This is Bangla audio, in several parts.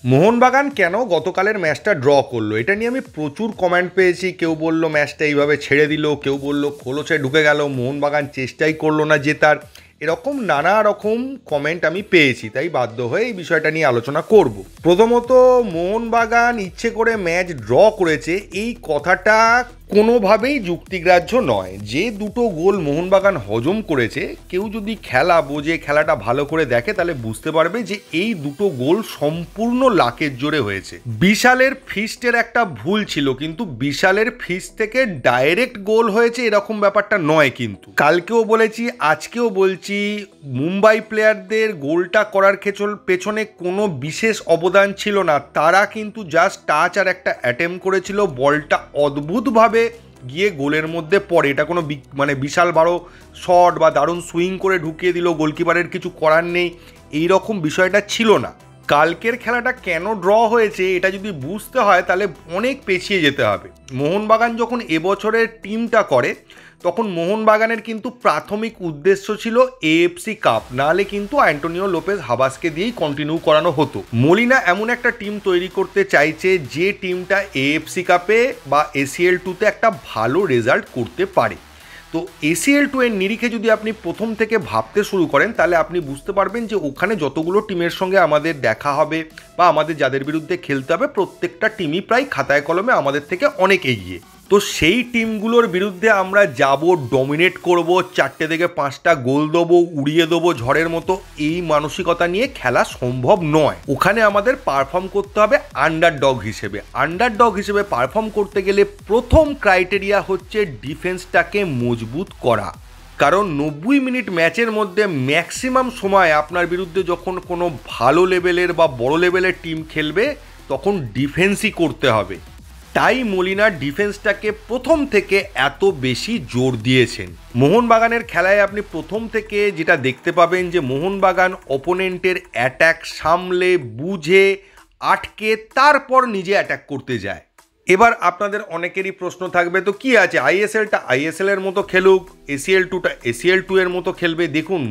মোহনবাগান কেন গতকালের ম্যাচটা ড্র করলো এটা নিয়ে আমি প্রচুর কমেন্ট পেয়েছি। কেউ বলল ম্যাচটা এইভাবে ছেড়ে দিল, কেউ বলল খোলসে ঢুকে গেল, মোহনবাগান চেষ্টাই করলো না জেতার। এরকম নানা রকম কমেন্ট আমি পেয়েছি, তাই বাধ্য হয়ে এই বিষয়টা নিয়ে আলোচনা করব। প্রথমত, মোহনবাগান ইচ্ছে করে ম্যাচ ড্র করেছে এই কথাটা কোনোভাবেই যুক্তিগ্রাহ্য নয়। যে দুটো গোল মোহনবাগান হজম করেছে, কেউ যদি খেলা বোঝে, খেলাটা ভালো করে দেখে, তাহলে বুঝতে পারবে যে এই দুটো গোল সম্পূর্ণ লাকের জোরে হয়েছে। বিশালের ফিস্টের একটা ভুল ছিল, কিন্তু বিশালের ফিস্ট থেকে ডাইরেক্ট গোল হয়েছে এরকম ব্যাপারটা নয়। কিন্তু কালকেও বলেছি, আজকেও বলছি, মুম্বাই প্লেয়ারদের গোলটা করার পেছনে কোনো বিশেষ অবদান ছিল না। তারা কিন্তু জাস্ট টাচ আর একটা অ্যাটেম্প করেছিল, বলটা অদ্ভুতভাবে গিয়ে গোলের মধ্যে পড়ে। এটা কোনো বিশাল বড় শট বা দারুণ সুইং করে ঢুকিয়ে দিল, গোলকিপারের কিছু করার নেই, এই রকম বিষয়টা ছিল না। কালকের খেলাটা কেন ড্র হয়েছে এটা যদি বুঝতে হয় তাহলে অনেক পেছিয়ে যেতে হবে। মোহনবাগান যখন এবছরের টিমটা করে, তখন মোহনবাগানের কিন্তু প্রাথমিক উদ্দেশ্য ছিল এএফসি কাপ, নাহলে কিন্তু অ্যান্টোনিও লোপেজ হাবাসকে দিয়েই কন্টিনিউ করানো হতো। মলিনা এমন একটা টিম তৈরি করতে চাইছে যে টিমটা এএফসি কাপে বা এসিএল টুতে একটা ভালো রেজাল্ট করতে পারে। তো এসিএল টু এর নিরিখে যদি আপনি প্রথম থেকে ভাবতে শুরু করেন, তাহলে আপনি বুঝতে পারবেন যে ওখানে যতগুলো টিমের সঙ্গে আমাদের দেখা হবে বা আমাদের যাদের বিরুদ্ধে খেলতে হবে, প্রত্যেকটা টিমই প্রায় খাতায় কলমে আমাদের থেকে অনেক এগিয়ে। তো সেই টিমগুলোর বিরুদ্ধে আমরা যাব, ডমিনেট করব, 4টে থেকে 5টা গোল দেবো, উড়িয়ে দেবো ঝড়ের মতো, এই মানসিকতা নিয়ে খেলা সম্ভব নয়। ওখানে আমাদের পারফর্ম করতে হবে আন্ডারডগ হিসেবে। আন্ডারডগ হিসেবে পারফর্ম করতে গেলে প্রথম ক্রাইটেরিয়া হচ্ছে ডিফেন্সটাকে মজবুত করা। কারণ 90 মিনিট ম্যাচের মধ্যে ম্যাক্সিমাম সময় আপনার বিরুদ্ধে যখন কোনো ভালো লেভেলের বা বড় লেভেলের টিম খেলবে, তখন ডিফেন্সই করতে হবে। তাই মলিনার ডিফেন্সটাকে প্রথম থেকে এত বেশি জোর দিয়েছেন। মোহনবাগানের খেলায় আপনি প্রথম থেকে যেটা দেখতে পাবেন যে মোহনবাগান অপোনেন্টের অ্যাট্যাক সামলে বুঝে আটকে তারপর নিজে অ্যাট্যাক করতে যায়। এবার আপনাদের অনেকেরই প্রশ্ন থাকবে, তো কি আছে, আইএসএলটা আইএসএল এর মতো খেলুক, এসিএল টুটা এসিএল টু এর মতো খেলবে। দেখুন,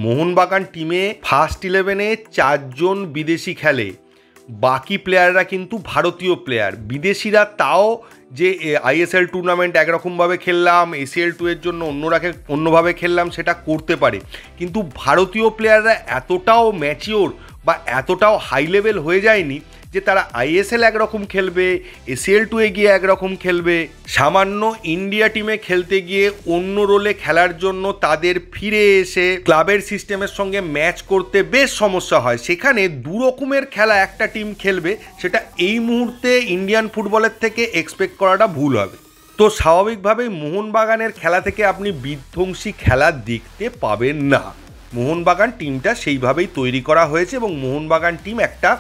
মোহনবাগান টিমে ফার্স্ট 11-এ 4 জন বিদেশি খেলে, বাকি প্লেয়াররা কিন্তু ভারতীয় প্লেয়ার। বিদেশিরা তাও যে আইএসএল টুর্নামেন্ট একরকমভাবে খেললাম, এসিএল টু এর জন্য অন্যভাবে খেললাম, সেটা করতে পারে। কিন্তু ভারতীয় প্লেয়াররা এতটাও ম্যাচিওর বা এতটাও হাই লেভেল হয়ে যায়নি যে তারা আইএসএল একরকম খেলবে, এসিএল টুয়ে গিয়ে একরকম খেলবে। সামান্য ইন্ডিয়া টিমে খেলতে গিয়ে অন্য রোলে খেলার জন্য তাদের ফিরে এসে ক্লাবের সিস্টেমের সঙ্গে ম্যাচ করতে বেশ সমস্যা হয়। সেখানে দু রকমের খেলা একটা টিম খেলবে, সেটা এই মুহূর্তে ইন্ডিয়ান ফুটবলের থেকে এক্সপেক্ট করাটা ভুল হবে। তো স্বাভাবিকভাবেই মোহনবাগানের খেলা থেকে আপনি বিধ্বংসী খেলা দেখতে পাবেন না। মোহনবাগান টিমটা সেইভাবেই তৈরি করা হয়েছে এবং মোহনবাগান টিম একটা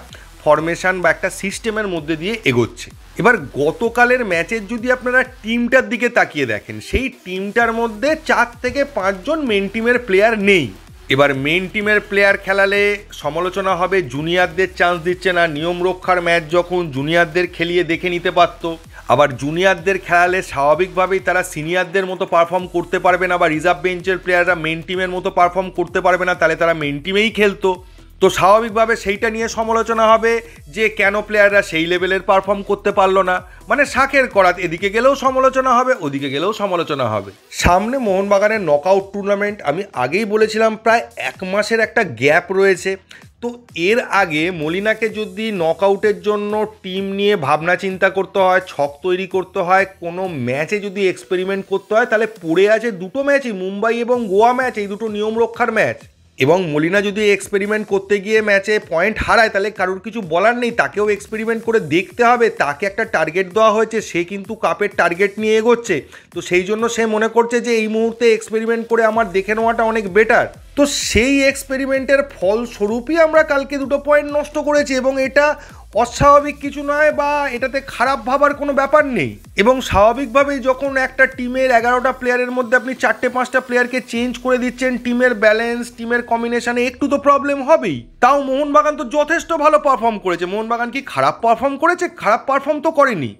ফরমেশন বা একটা সিস্টেমের মধ্যে দিয়ে এগোচ্ছে। এবার গতকালের ম্যাচের যদি আপনারা টিমটার দিকে তাকিয়ে দেখেন, সেই টিমটার মধ্যে 4 থেকে 5 জন মেন টিমের প্লেয়ার নেই। এবার মেন টিমের প্লেয়ার খেলালে সমালোচনা হবে জুনিয়রদের চান্স দিচ্ছে না। নিয়ম রক্ষার ম্যাচ যখন জুনিয়রদের খেলিয়ে দেখে নিতে পারত। আবার জুনিয়রদের খেলালে স্বাভাবিকভাবেই তারা সিনিয়রদের মতো পারফর্ম করতে পারবে না, বা রিজার্ভ বেঞ্চের প্লেয়াররা মেন টিমের মতো পারফর্ম করতে পারবে না, তাহলে তারা মেন টিমেই খেলতো। তো স্বাভাবিকভাবে সেইটা নিয়ে সমালোচনা হবে যে কেন প্লেয়াররা সেই লেভেলের পারফর্ম করতে পারলো না। মানে শাকের করাত, এদিকে গেলেও সমালোচনা হবে, ওদিকে গেলেও সমালোচনা হবে। সামনে মোহনবাগানের নকআউট টুর্নামেন্ট, আমি আগেই বলেছিলাম প্রায় 1 মাসের একটা গ্যাপ রয়েছে। তো এর আগে মলিনাকে যদি নকআউটের জন্য টিম নিয়ে ভাবনা চিন্তা করতে হয়, ছক তৈরি করতে হয়, কোনো ম্যাচে যদি এক্সপেরিমেন্ট করতে হয়, তাহলে পড়ে আছে দুটো ম্যাচই, মুম্বাই এবং গোয়া ম্যাচ, এই দুটো নিয়ম রক্ষার ম্যাচ। এবং মলিনা যদি এক্সপেরিমেন্ট করতে গিয়ে ম্যাচে পয়েন্ট হারায়, তাহলে কারোর কিছু বলার নেই, তাকেও এক্সপেরিমেন্ট করে দেখতে হবে। তাকে একটা টার্গেট দেওয়া হয়েছে, সে কিন্তু কাপের টার্গেট নিয়ে এগোচ্ছে। তো সেই জন্য সে মনে করছে যে এই মুহূর্তে এক্সপেরিমেন্ট করে আমার দেখে নেওয়াটা অনেক বেটার। তো সেই এক্সপেরিমেন্টের ফলস্বরূপই আমরা কালকে 2 পয়েন্ট নষ্ট করেছি, এবং এটা অস্বাভাবিক কিছু নয় বা এটাতে খারাপ ভাবার কোনো ব্যাপার নেই। এবং স্বাভাবিকভাবেই যখন একটা টিমের 11টা প্লেয়ারের মধ্যে আপনি 4-5টা প্লেয়ারকে চেঞ্জ করে দিচ্ছেন, টিমের ব্যালেন্স, টিমের কম্বিনেশনে একটু তো প্রবলেম হবেই। তাও মোহনবাগান তো যথেষ্ট ভালো পারফর্ম করেছে। মোহনবাগান কি খারাপ পারফর্ম করেছে? খারাপ পারফর্ম তো করেনি।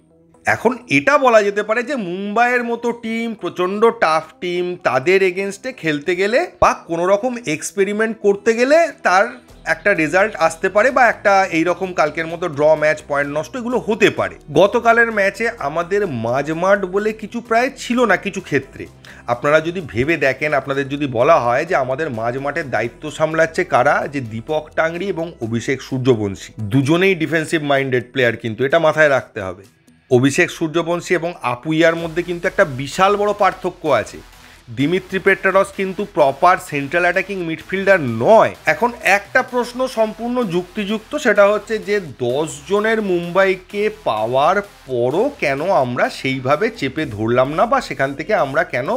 এখন এটা বলা যেতে পারে যে মুম্বাইয়ের মতো টিম, প্রচণ্ড টাফ টিম, তাদের এগেনস্টে খেলতে গেলে বা কোনো রকম এক্সপেরিমেন্ট করতে গেলে তার একটা রেজাল্ট আসতে পারে বা একটা এইরকম কালকের মতো ড্র ম্যাচ, পয়েন্ট নষ্ট, এগুলো হতে পারে। গতকালের ম্যাচে আমাদের মাঝমাঠ বলে কিছু প্রায় ছিল না কিছু ক্ষেত্রে। আপনারা যদি ভেবে দেখেন, আপনাদের যদি বলা হয় যে আমাদের মাঝমাঠের দায়িত্ব সামলাচ্ছে কারা, যে দীপক টাংরি এবং অভিষেক সূর্যবংশী, দুজনেই ডিফেন্সিভ মাইন্ডেড প্লেয়ার, কিন্তু এটা মাথায় রাখতে হবে। অভিষেক সূর্যবংশী এবং আপুইয়ার মধ্যে কিন্তু একটা বিশাল বড় পার্থক্য আছে। দিমিত্রি পেট্রারস কিন্তু প্রপার সেন্ট্রাল অ্যাটাকিং মিডফিল্ডার নয়। এখন একটা প্রশ্ন সম্পূর্ণ যুক্তিযুক্ত, সেটা হচ্ছে যে 10 জনের মুম্বাইকে পাওয়ার পরও কেন আমরা সেইভাবে চেপে ধরলাম না, বা সেখান থেকে আমরা কেন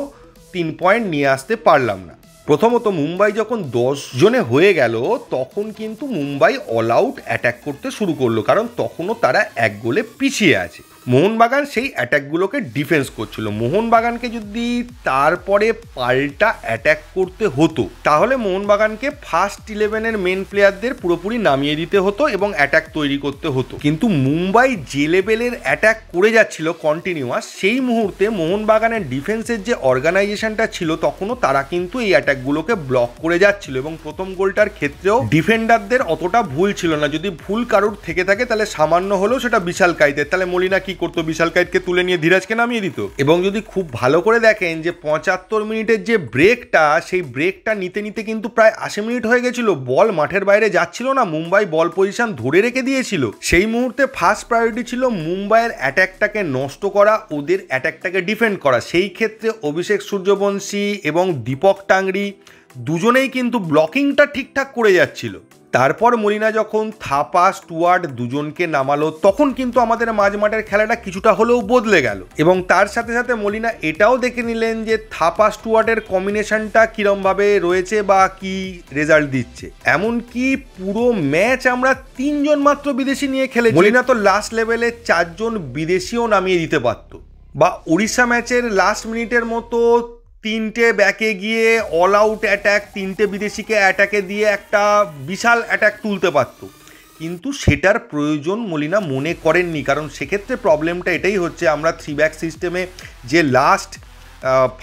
3 পয়েন্ট নিয়ে আসতে পারলাম না। প্রথমত, মুম্বাই যখন 10 জনে হয়ে গেল তখন কিন্তু মুম্বাই অল আউট অ্যাটাক করতে শুরু করলো, কারণ তখনও তারা 1 গোলে পিছিয়ে আছে। মোহনবাগান সেই অ্যাটাকগুলোকে ডিফেন্স করছিল। মোহনবাগানকে যদি তারপরে পাল্টা অ্যাটাক করতে হতো তাহলে মোহনবাগানকে ফার্স্ট 11-এর মেন প্লেয়ারদের পুরোপুরি নামিয়ে দিতে হতো এবং অ্যাটাক তৈরি করতে হতো। কিন্তু মুম্বাই যে লেভেলের অ্যাটাক করে যাচ্ছিল কন্টিনিউয়াস, সেই মুহূর্তে মোহনবাগানের ডিফেন্সের যে অর্গানাইজেশনটা ছিল তখনও তারা কিন্তু এই অ্যাটাকগুলোকে ব্লক করে যাচ্ছিল, এবং প্রথম গোলটার ক্ষেত্রেও ডিফেন্ডারদের অতটা ভুল ছিল না। যদি ভুল কারুর থেকে থাকে তাহলে সামান্য হলেও সেটা বিশাল কাইতের, তাহলে মলিনা কি করতো, বিশাল কাইতকে তুলে নিয়ে ধীরাজকে নামিয়ে দিত। এবং যদি খুব ভালো করে দেখেন যে 75 মিনিটের যে ব্রেকটা, সেই ব্রেকটা নিতে নিতে কিন্তু প্রায় 80 মিনিট হয়ে গেছিল, বল মাঠের বাইরে যাচ্ছিল না, মুম্বাই বল পজিশন ধরে রেখে দিয়েছিল। সেই মুহূর্তে ফার্স্ট প্রায়োরিটি ছিল মুম্বাইয়ের অ্যাটাকটাকে নষ্ট করা, ওদের অ্যাটাকটাকে ডিফেন্ড করা। সেই ক্ষেত্রে অভিষেক সূর্যবংশী এবং দীপক টাংরি দুজনেই কিন্তু ব্লকিংটা ঠিকঠাক করে যাচ্ছিল। তারপর মলিনা যখন থাপা, স্টুয়ার্ট দুজনকে নামালো, তখন কিন্তু আমাদের মাঝমাঠের খেলাটা কিছুটা হলেও বদলে গেল। এবং তার সাথে সাথে মলিনা এটাও দেখে নিলেন যে থাপা স্টুয়ার্টের কম্বিনেশনটা কীরমভাবে রয়েছে বা কি রেজাল্ট দিচ্ছে। এমনকি পুরো ম্যাচ আমরা 3 জন মাত্র বিদেশি নিয়ে খেলেছি। মলিনা তো লাস্ট লেভেলে 4 জন বিদেশিও নামিয়ে দিতে পারতো, বা উড়িষ্যা ম্যাচের লাস্ট মিনিটের মতো 3টে ব্যাকে গিয়ে অল আউট অ্যাটাক, 3টে বিদেশিকে অ্যাটাকে দিয়ে একটা বিশাল অ্যাটাক তুলতে পারত, কিন্তু সেটার প্রয়োজন মলিনা মনে করেননি। কারণ সেক্ষেত্রে প্রবলেমটা এটাই হচ্ছে, আমরা 3 ব্যাক সিস্টেমে যে লাস্ট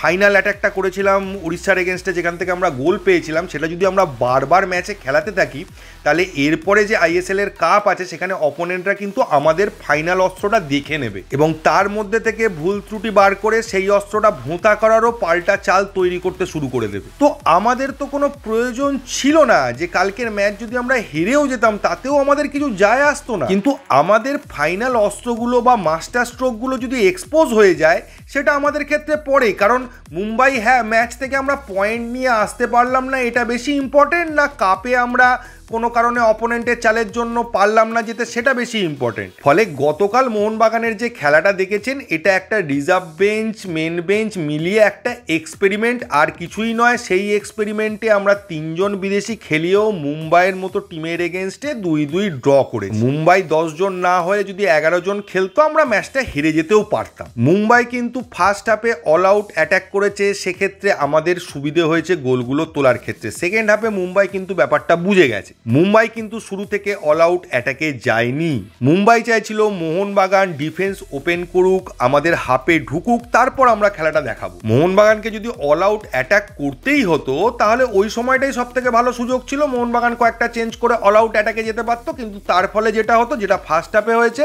ফাইনাল অ্যাটাকটা করেছিলাম উড়িষ্যার এগেনস্টে, যেখান থেকে আমরা গোল পেয়েছিলাম, সেটা যদি আমরা বারবার ম্যাচে খেলাতে থাকি তাহলে এরপরে যে আইএসএলের কাপ আছে সেখানে অপোনেন্টরা কিন্তু আমাদের ফাইনাল অস্ত্রটা দেখে নেবে এবং তার মধ্যে থেকে ভুল ত্রুটি বার করে সেই অস্ত্রটা ভোঁতা করারও পাল্টা চাল তৈরি করতে শুরু করে দেবে। তো আমাদের তো কোনো প্রয়োজন ছিল না যে কালকের ম্যাচ যদি আমরা হেরেও যেতাম তাতেও আমাদের কিছু যায় আসতো না, কিন্তু আমাদের ফাইনাল অস্ত্রগুলো বা মাস্টার স্ট্রোকগুলো যদি এক্সপোজ হয়ে যায় সেটা আমাদের ক্ষেত্রে পড়ে। কারণ মুম্বাই, হ্যাঁ, ম্যাচ থেকে আমরা পয়েন্ট নিয়ে আসতে পারলাম না, এটা বেশি ইম্পর্টেন্ট না কাপে আমরা কোনো কারণে অপোনেন্টের চালের জন্য পারলাম না যেতে, সেটা বেশি ইম্পর্টেন্ট। ফলে গতকাল মোহনবাগানের যে খেলাটা দেখেছেন এটা একটা রিজার্ভ বেঞ্চ, মেন বেঞ্চ মিলিয়ে একটা এক্সপেরিমেন্ট, আর কিছুই নয়। সেই এক্সপেরিমেন্টে আমরা 3 জন বিদেশি খেলিয়েও মুম্বাইয়ের মতো টিমের এগেনস্টে 2-2 ড্র করেছি। মুম্বাই 10 জন না হয়ে যদি 11 জন খেলতো আমরা ম্যাচটা হেরে যেতেও পারতাম। মুম্বাই কিন্তু ফার্স্ট হাফে অল আউট অ্যাটাক করেছে, সেক্ষেত্রে আমাদের সুবিধে হয়েছে গোলগুলো তোলার ক্ষেত্রে। সেকেন্ড হাফে মুম্বাই কিন্তু ব্যাপারটা বুঝে গেছে। মুম্বাই কিন্তু শুরু থেকে অল আউট অ্যাটাকে যায়নি। মুম্বাই চাইছিল মোহনবাগান ডিফেন্স ওপেন করুক, আমাদের হাফে ঢুকুক, তারপর আমরা খেলাটা দেখাবো। মোহনবাগানকে যদি অল আউট অ্যাটাক করতেই হতো তাহলে ওই সময়টাই সব থেকে ভালো সুযোগ ছিল, মোহনবাগান কয়েকটা চেঞ্জ করে অল আউট অ্যাটাকে যেতে পারতো। কিন্তু তার ফলে যেটা হতো, যেটা ফার্স্ট হাফে হয়েছে,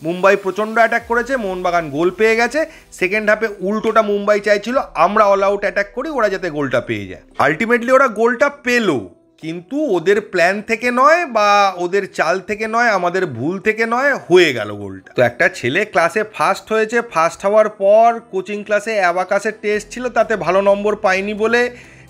মুম্বাই প্রচণ্ড অ্যাটাক করেছে, মোহনবাগান গোল পেয়ে গেছে। সেকেন্ড হাফে উল্টোটা মুম্বাই চাইছিল আমরা অল আউট অ্যাটাক করি, ওরা যাতে গোলটা পেয়ে যায়। আলটিমেটলি ওরা গোলটা পেলো, কিন্তু ওদের প্ল্যান থেকে নয় বা ওদের চাল থেকে নয়, আমাদের ভুল থেকে নয়, হয়ে গেল গোলটা। তো একটা ছেলে ক্লাসে ফার্স্ট হয়েছে, ফার্স্ট হওয়ার পর কোচিং ক্লাসে অ্যাবাকাসের টেস্ট ছিল, তাতে ভালো নম্বর পায়নি বলে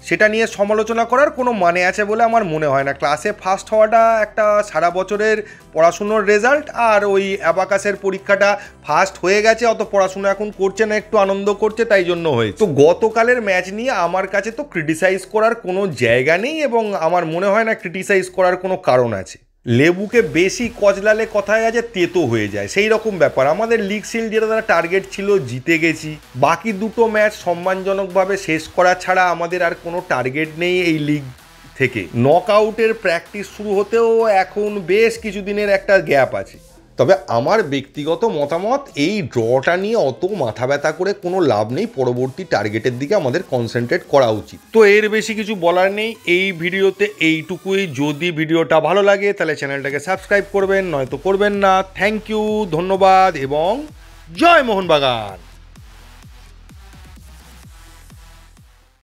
সেটা নিয়ে সমালোচনা করার কোনো মানে আছে বলে আমার মনে হয় না। ক্লাসে ফার্স্ট হওয়াটা একটা সারা বছরের পড়াশুনোর রেজাল্ট, আর ওই অ্যাবাকাসের পরীক্ষাটা ফার্স্ট হয়ে গেছে, অত পড়াশুনো এখন করছে না, একটু আনন্দ করছে, তাই জন্য হয়েছে। তো গতকালের ম্যাচ নিয়ে আমার কাছে তো ক্রিটিসাইজ করার কোনো জায়গা নেই, এবং আমার মনে হয় না ক্রিটিসাইজ করার কোনো কারণ আছে। লেবুকে বেশি কচলালে কথায় আছে তেতো হয়ে যায়, সেই রকম ব্যাপার। আমাদের লিগ শিল্ড যেটা তারা টার্গেট ছিল জিতে গেছি, বাকি দুটো ম্যাচ সম্মানজনকভাবে শেষ করা ছাড়া আমাদের আর কোনো টার্গেট নেই এই লিগ থেকে। নক আউটের প্র্যাকটিস শুরু হতেও এখন বেশ কিছুদিনের একটা গ্যাপ আছে। তবে আমার ব্যক্তিগত মতামত, এই ড্রটা নিয়ে অত মাথা ব্যথা করে কোনো লাভ নেই, পরবর্তী টার্গেটের দিকে আমাদের কনসেন্ট্রেট করা উচিত। তো এর বেশি কিছু বলার নেই এই ভিডিওতে, এইটুকুই। যদি ভিডিওটা ভালো লাগে তাহলে চ্যানেলটাকে সাবস্ক্রাইব করবেন, নয়তো করবেন না। থ্যাংক ইউ, ধন্যবাদ এবং জয় মোহনবাগান।